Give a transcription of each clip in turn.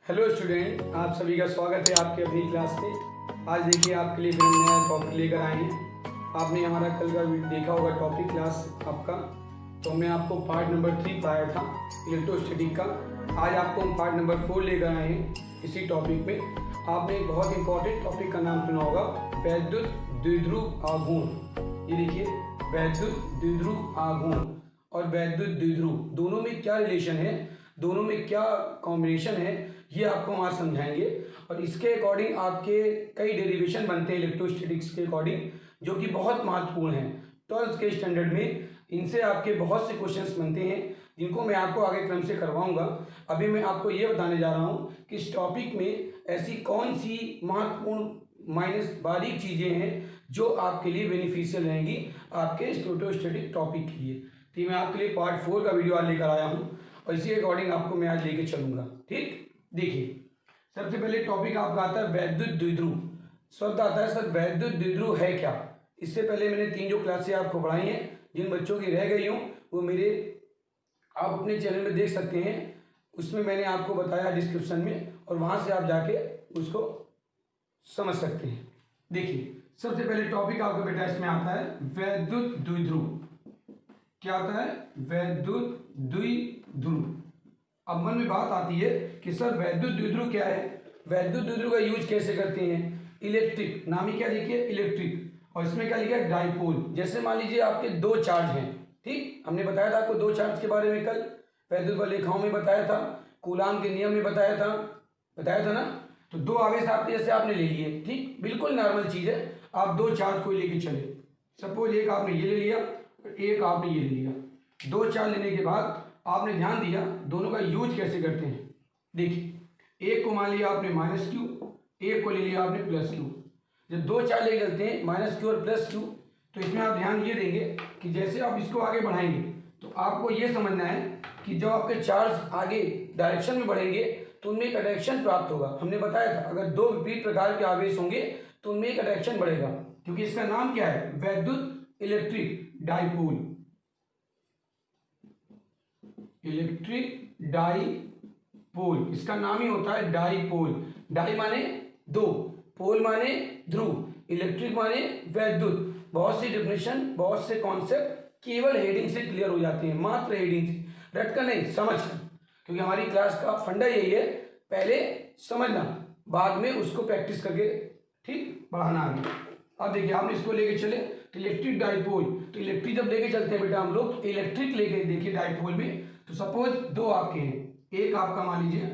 Hello student, आप सभी का स्वागत है आपके अपनी क्लास में। आज देखिए आपके लिए फिर हम नया टॉपिक लेकर आए हैं। आपने हमारा कल का देखा होगा टॉपिक क्लास आपका, तो हमने आपको पार्ट नंबर 3 पढ़ाया था इलेक्ट्रोस्टैटिक का। आज आपको हम पार्ट नंबर 4 लेकर आए हैं इसी टॉपिक में। आपने एक बहुत इंपॉर्टेंट टॉपिक का नाम सुना होगा, वैद्युत द्विध्रुव आघूर्ण। ये देखिए, वैद्युत द्विध्रुव आघूर्ण और वैद्युत द्विध्रुव दोनों में क्या रिलेशन है, दोनों में क्या कॉम्बिनेशन है, ये आपको हम आज समझाएंगे। और इसके अकॉर्डिंग आपके कई डेरिवेशन बनते हैं इलेक्ट्रोस्टैटिक्स के अकॉर्डिंग, जो कि बहुत महत्वपूर्ण हैं। 12th के स्टैंडर्ड में इनसे आपके बहुत से क्वेश्चंस बनते हैं, जिनको मैं आपको आगे क्रम से करवाऊंगा। अभी मैं आपको ये बताने जा रहा हूँ कि इस टॉपिक में ऐसी कौन सी महत्वपूर्ण माइनस बारीक चीज़ें हैं जो आपके लिए बेनिफिशियल रहेंगी आपके इलेक्ट्रोस्टैटिक टॉपिक के लिए। तो मैं आपके लिए पार्ट 4 का वीडियो आज लेकर आया हूँ और इसी अकॉर्डिंग आपको मैं आज लेके चलूंगा। ठीक, देखिए सबसे पहले टॉपिक आपका आता है वैद्युत द्विध्रुव। शब्द आता है सर, वैद्युत द्विध्रुव है क्या। इससे पहले मैंने 3 जो क्लासें आपको पढ़ाई हैं, जिन बच्चों की रह गई हों वो मेरे आप अपने चैनल में देख सकते हैं। उसमें मैंने आपको बताया डिस्क्रिप्शन में, और वहां से आप जाके उसको समझ सकते हैं। देखिए सबसे पहले टॉपिक आपका बेटा इसमें आता है वैद्युत द्विध्रुव। क्या आता है? वैद्युत द्विध्रुव। अब मन में बात आती है कि सर वैद्युत द्विध्रुव क्या है, वैद्युत द्विध्रुव का यूज कैसे करते हैं। इलेक्ट्रिक, नाम ही क्या लिखिए, इलेक्ट्रिक, और इसमें क्या लिखा है, डाइपोल। जैसे मान लीजिए आपके 2 चार्ज हैं, ठीक, हमने बताया था आपको 2 चार्ज के बारे में कल वैद्युत लेखाओं में बताया था, कूलाम के नियम में बताया था ना। तो 2 आवेश आपके जैसे आपने ले लिए, ठीक, बिल्कुल नॉर्मल चीज है। आप 2 चार्ज को लेके चले, सपोज एक आपने ये ले लिया, एक आपने ये ले लिया। 2 चार्ज लेने के बाद आपने ध्यान दिया दोनों का यूज कैसे करते हैं। देखिए, एक को मान लिया आपने माइनस क्यू, एक को ले लिया आपने प्लस क्यू। जब 2 चार्ज लेके चलते हैं माइनस क्यू और प्लस क्यू, तो इसमें आप ध्यान ये देंगे कि जैसे आप इसको आगे बढ़ाएंगे तो आपको ये समझना है कि जब आपके चार्ज आगे डायरेक्शन में बढ़ेंगे तो उनमें एक अट्रैक्शन प्राप्त होगा। हमने बताया था अगर 2 विपरीत प्रकार के आवेश होंगे तो उनमें एक अट्रैक्शन बढ़ेगा, क्योंकि इसका नाम क्या है, वैद्युत इलेक्ट्रिक डाइपोल। इलेक्ट्रिक डाइपोल, इसका नाम ही होता है डाइपोल। डाई माने 2, पोल माने ध्रुव, इलेक्ट्रिक माने वैद्युत। बहुत सी डेफिनेशन, बहुत से कॉन्सेप्ट केवल हेडिंग से क्लियर हो जाते हैं, मात्र हेडिंग से, रट कर नहीं, समझ कर। क्योंकि हमारी क्लास का फंडा यही है, पहले समझना, बाद में उसको प्रैक्टिस करके ठीक बढ़ाना आगे। अब देखिए आपने इसको लेके चले तो इलेक्ट्रिक डाइपोल, तो इलेक्ट्रिक जब लेके चलते हैं बेटा हम लोग, तो इलेक्ट्रिक लेके देखिए डाइपोल में, तो सपोज 2 आपके हैं, एक आपका मान लीजिए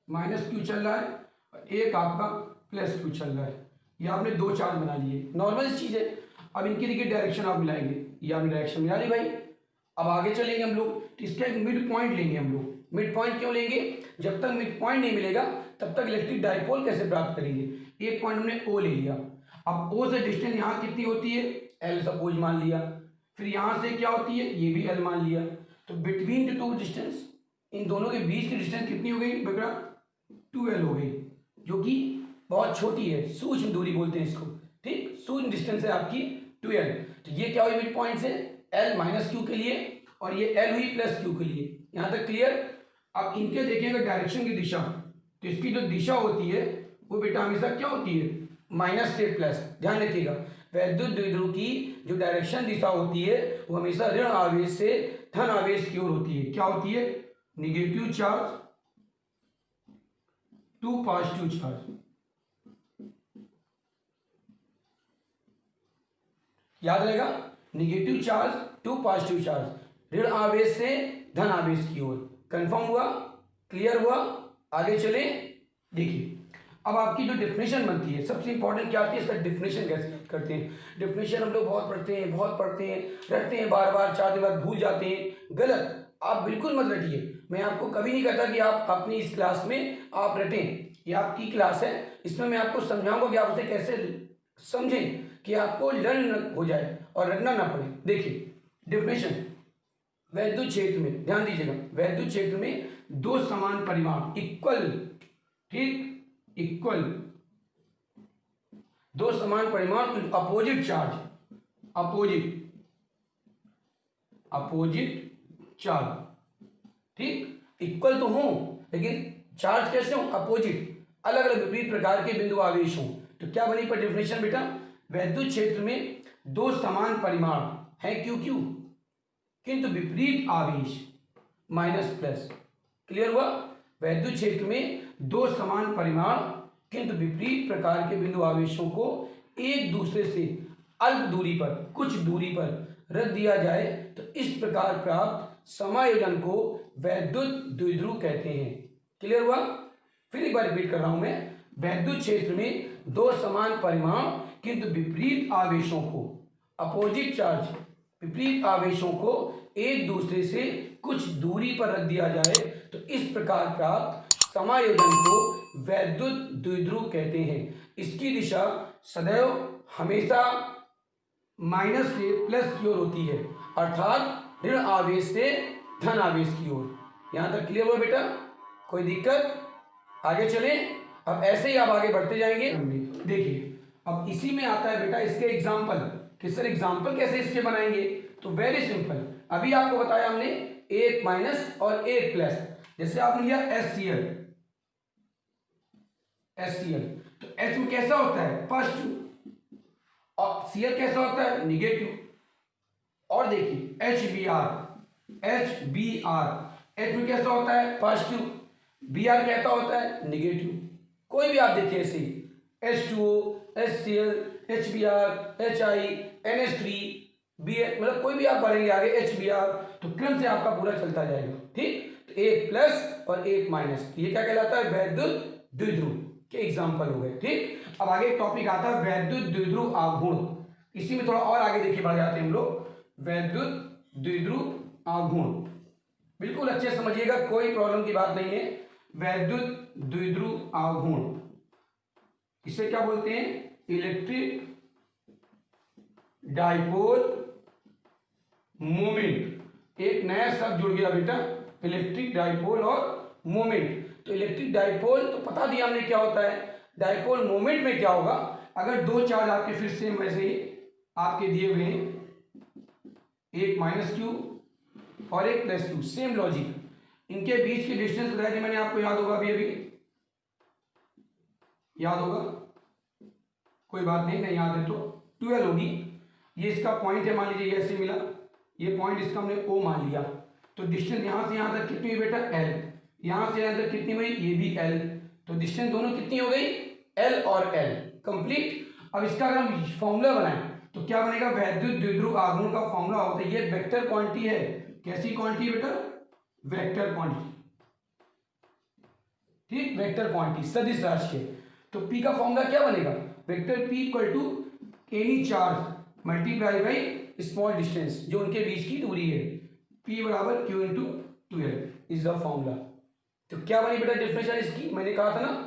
माइनस क्यू चल रहा है और एक आपका प्लस क्यू चल रहा है। ये आपने 2 चार्ज बना लिए, नॉर्मल चीज है। अब इनकी देखिए डायरेक्शन आप मिलाएंगे, ये आपने डायरेक्शन मिला ली भाई। अब आगे चलेंगे हम लोग, तो इसका एक मिड पॉइंट लेंगे हम लोग। मिड पॉइंट क्यों लेंगे, जब तक मिड पॉइंट नहीं मिलेगा तब तक इलेक्ट्रिक डाइपोल कैसे प्राप्त करेंगे। एक पॉइंट हमने ओ ले लिया, अब ओ से डिस्टेंस यहाँ कितनी होती है, एल सपोज मान लिया, फिर यहाँ से क्या होती है, ये भी एल मान लिया। तो बिटवीन द 2 डिस्टेंस, इन दोनों के बीच की डिस्टेंस कितनी हो गई बेटा, 2l हो गई, जो कि बहुत छोटी है, सूक्ष्म दूरी बोलते हैं इसको, ठीक, सूक्ष्म डिस्टेंस है आपकी 2l। तो ये क्या हुई मिड पॉइंट से, l माइनस क्यू के लिए, और ये l हुई प्लस क्यू के लिए। यहां तक क्लियर। अब इनके देखिएगा डायरेक्शन की दिशा, तो इसकी जो दिशा होती है वो बेटा हमेशा क्या होती है, माइनस से प्लस। ध्यान रखिएगा, वैद्युत द्विध्रुव की जो डायरेक्शन दिशा होती है वो हमेशा ऋण आवेश से धन आवेश की ओर होती है। क्या होती है, negative charge to positive charge. याद रहेगा, negative charge to positive charge, ऋण आवेश से धन आवेश की ओर। कंफर्म हुआ, क्लियर हुआ, आगे चले। देखिए अब आपकी जो डेफिनेशन बनती है, सबसे इंपॉर्टेंट क्या आती है, इसका डेफिनेशन कैसे करते हैं। डेफिनेशन हम लोग बहुत पढ़ते हैं, रटते हैं, बार बार 4 दिन बाद भूल जाते हैं। गलत, आप बिल्कुल मत रटिए। मैं आपको कभी नहीं कहता कि आप अपनी इस क्लास में आप रटें, ये आपकी क्लास है, इसमें मैं आपको समझाऊंगा कि आप उसे कैसे समझें कि आपको लर्न हो जाए और रटना ना पड़े। देखिए डेफिनेशन, वैद्युत क्षेत्र में, ध्यान दीजिएगा, वैद्युत क्षेत्र में 2 समान परिमाण, इक्वल, ठीक, इक्वल 2 समान परिमाण अपोजिट चार्ज, अपोजिट चार्ज, ठीक, इक्वल तो हो लेकिन चार्ज कैसे हो, अपोजिट, अलग अलग विपरीत प्रकार के बिंदु आवेश हों। तो क्या बनी पर डेफिनेशन बेटा, वैद्युत क्षेत्र में दो समान परिमाण है क्यू क्यू किंतु विपरीत आवेश माइनस प्लस। क्लियर हुआ? वैद्युत क्षेत्र में दो समान परिमाण किंतु विपरीत प्रकार के बिंदु आवेशों को एक दूसरे से अल्प दूरी पर, कुछ दूरी पर रख दिया जाए तो इस प्रकार प्राप्त समायोजन को वैद्युत द्विध्रुव कहते हैं। क्लियर हुआ? फिर एक बार रिपीट कर रहा हूं मैं, वैद्युत क्षेत्र में दो समान परिमाण किंतु विपरीत आवेशों को, अपोजिट चार्ज, विपरीत आवेशों को एक दूसरे से कुछ दूरी पर रख दिया जाए तो इस प्रकार प्राप्त समायोजन को वैद्युत द्विध्रुव कहते हैं। इसकी दिशा सदैव हमेशा माइनस से प्लस की ओर होती है, अर्थात ऋण आवेश से धन आवेश की ओर। यहां तक क्लियर हुआ बेटा? कोई दिक्कत? आगे चलें। अब ऐसे ही आप आगे बढ़ते जाएंगे। देखिए अब इसी में आता है बेटा इसके एग्जाम्पल कि सर एग्जाम्पल कैसे इसके बनाएंगे। तो वेरी सिंपल, अभी आपको बताया हमने एक माइनस और एक प्लस। जैसे आपने लिया HCl, तो H में कैसा होता है, पॉजिटिव, और Cl कैसा होता है, निगेटिव। और देखिए HBr, H में कैसा होता है, पॉजिटिव, Br कैसा होता है, निगेटिव। कोई भी आप देखिए ऐसे H2O, HCl, HBr, HI, NH3, Br, मतलब कोई भी आप बढ़ेंगे आगे HBr, तो क्रम से आपका पूरा चलता जाएगा। ठीक, तो एक प्लस और एक माइनस, ये क्या कहलाता है, वैद्युत द्विध्रुव के एग्जाम्पल हो गए। ठीक, अब आगे टॉपिक आता है वैद्युत द्विध्रुव आघूर्ण। इसी में थोड़ा और आगे देखिए बढ़ जाते हैं हम लोग। वैद्युत द्विध्रुव आघूर्ण बिल्कुल अच्छे समझिएगा, कोई प्रॉब्लम की बात नहीं है। वैद्युत द्विध्रुव आघूर्ण, इसे क्या बोलते हैं, इलेक्ट्रिक डाइपोल मोमेंट। एक नया शब्द जुड़ गया बेटा, इलेक्ट्रिक डाइपोल और मोमेंट। तो इलेक्ट्रिक डाइपोल तो पता दिया हमने क्या होता है, डाइपोल मोमेंट में क्या होगा, अगर दो चार्ज आपके फिर सेम वैसे ही आपके दिए हुए हैं, एक माइनस क्यू और एक प्लस क्यू, सेम लॉजिक, इनके बीच की डिस्टेंस बताया थी मैंने आपको, याद होगा अभी याद होगा, कोई बात नहीं, नहीं याद है तो 12 होगी। ये इसका पॉइंट है, मान लीजिए ऐसे मिला, ये पॉइंट इसका हमने O मान लिया, तो डिस्टेंस यहां से यहां तक कितनी हुई बेटा, L, यहां से यहां तक कितनी हुई, ये भी L, तो डिस्टेंस दोनों कितनी हो गई, L और L, कंप्लीट। अब इसका अगर हम फॉर्मूला बनाएं तो क्या बनेगा, वैद्युत द्विध्रुव आघूर्ण का फॉर्मूला होता है, ये वेक्टर क्वांटिटी है। कैसी क्वांटिटी है बेटा, वेक्टर क्वांटिटी। ठीक, वेक्टर क्वांटिटी, सदिश राशि है। तो P का फॉर्मूला क्या बनेगा, vector P equal to any charge multiply by small distance, जो उनके बीच की दूरी है, P बराबर Q into 12 is the formula. तो क्या बनी बेटा डिफरेंशियल इसकी, मैंने कहा था ना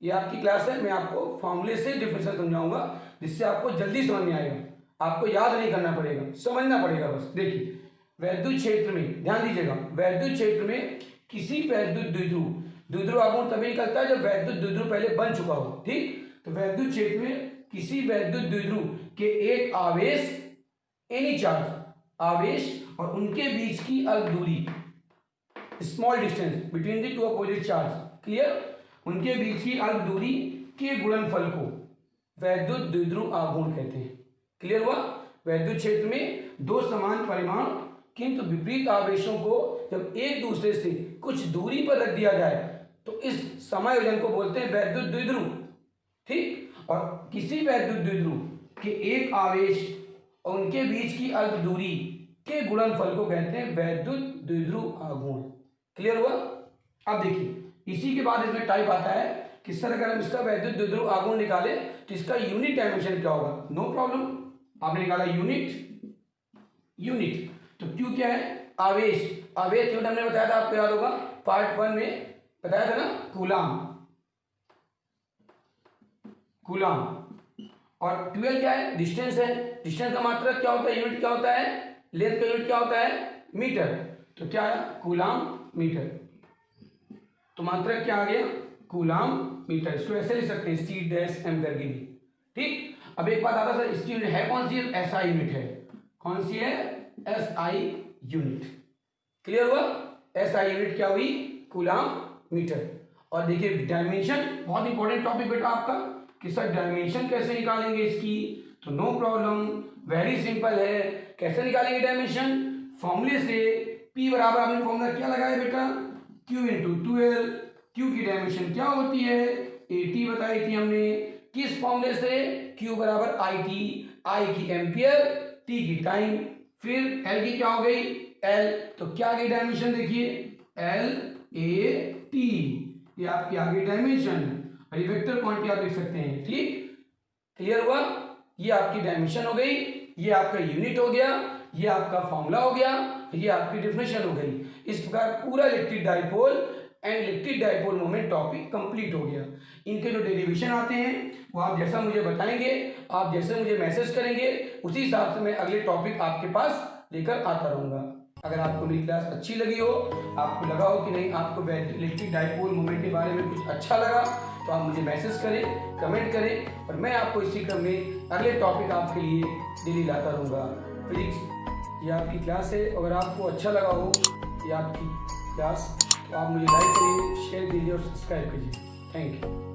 ये आपकी क्लास है, मैं आपको फॉर्मूले से डिफरेंशियल समझाऊंगा, जिससे आपको जल्दी समझ में आएगा, आपको याद नहीं करना पड़ेगा, समझना पड़ेगा बस। देखिए वैद्युत क्षेत्र में, ध्यान दीजिएगा, वैद्युत क्षेत्र में किसी वैद्युत द्विध्रुव आघूर्ण तभी निकलता है जब वैद्युत द्विध्रुव पहले बन चुका हो। ठीक, तो वैद्युत क्षेत्र में किसी वैद्युत द्विध्रुव के एक आवेश, एनी चार्ज, आवेश और उनके बीच की अल्प दूरी, small distance between the two opposite charge, clear, उनके बीच की अल्प दूरी के गुणनफल को वैद्युत द्विध्रुव आघूर्ण कहते हैं। क्लियर हुआ? वैद्युत क्षेत्र में दो समान परिमाण किंतु विपरीत आवेशों को जब एक दूसरे से कुछ दूरी पर रख दिया जाए तो इस समायोजन को बोलते हैं वैद्युत द्विध्रुव। ठीक, और किसी वैद्युत द्विध्रुव के एक आवेश और उनके बीच की अल्प दूरी के गुणनफल को कहते हैं वैद्युत द्विध्रुव आघूर्ण। क्लियर हुआ? अब देखिए इसी के बाद इसमें टाइप आता है कि सर अगर हम इसका वैद्युत द्विध्रुव आघूर्ण निकाले तो इसका यूनिट डायमेंशन क्या होगा। नो प्रॉब्लम, आपने निकाला यूनिट, तो क्यू क्या है, आवेश, यूनिट हमने बताया था, आपको याद होगा पार्ट 1 में बताया था ना, कूलाम। और 12 क्या है, डिस्टेंस है, डिस्टेंस का मात्रक क्या होता है, यूनिट क्या होता है, लेंथ का यूनिट क्या होता है, मीटर, तो क्या है, कूलाम मीटर, तो मात्रक क्या आ गया, कूलाम मीटर। इसको ऐसे लिख सकते हैं C'(m) करके भी। ठीक, अब एक बात आता सर इसकी यूनिट है कौन सी है, SI यूनिट है, कौन सी है, SI यूनिट। क्लियर हुआ? SI यूनिट क्या हुई, कूलाम मीटर। और देखिए डायमेंशन बहुत इंपॉर्टेंट टॉपिक बेटा आपका कि सर डायमेंशन कैसे निकालेंगे इसकी, तो नो प्रॉब्लम, वेरी सिंपल है। कैसे निकालेंगे डायमेंशन, फॉर्मूले से P बराबर आपने फॉर्मूला क्या लगाया बेटा, Q इंटू 12। Q की डायमेंशन क्या होती है, 80 बताई थी हमने, किस फॉर्मूले से, Q बराबर IT, I की एम्पियर, T की टाइम, फिर L की क्या हो गई L, तो क्या आ गई डायमेंशन देखिए LAT, ये आपकी आ गई डायमेंशन, वेक्टर क्वांटिटी आप लिख सकते हैं। ठीक, क्लियर हुआ, ये आपकी डायमेंशन हो गई, ये आपका यूनिट हो गया, ये आपका फॉर्मूला हो गया, ये आपकी डेफिनेशन हो गई। इस प्रकार पूरा electric dipole and electric dipole moment topic complete हो गया। इनके जो डेरिवेशन आते हैं वो आप जैसा मुझे बताएंगे, आप जैसे मुझे मैसेज करेंगे, उसी हिसाब से मैं अगले टॉपिक आपके पास लेकर आता रहूँगा। अगर आपको मेरी क्लास अच्छी लगी हो, आपको लगा हो कि नहीं आपको इलेक्ट्रिक डाइपोल मोमेंट के बारे में कुछ अच्छा लगा, तो आप मुझे मैसेज करें, कमेंट करें, और मैं आपको इसी क्रम में अगले टॉपिक आपके लिए डेली लाता रहूँगा। फिजिक्स ये आपकी क्लास है, अगर आपको अच्छा लगा हो ये आपकी क्लास, तो आप मुझे लाइक करिए, शेयर कीजिए और सब्सक्राइब कीजिए। Thank you.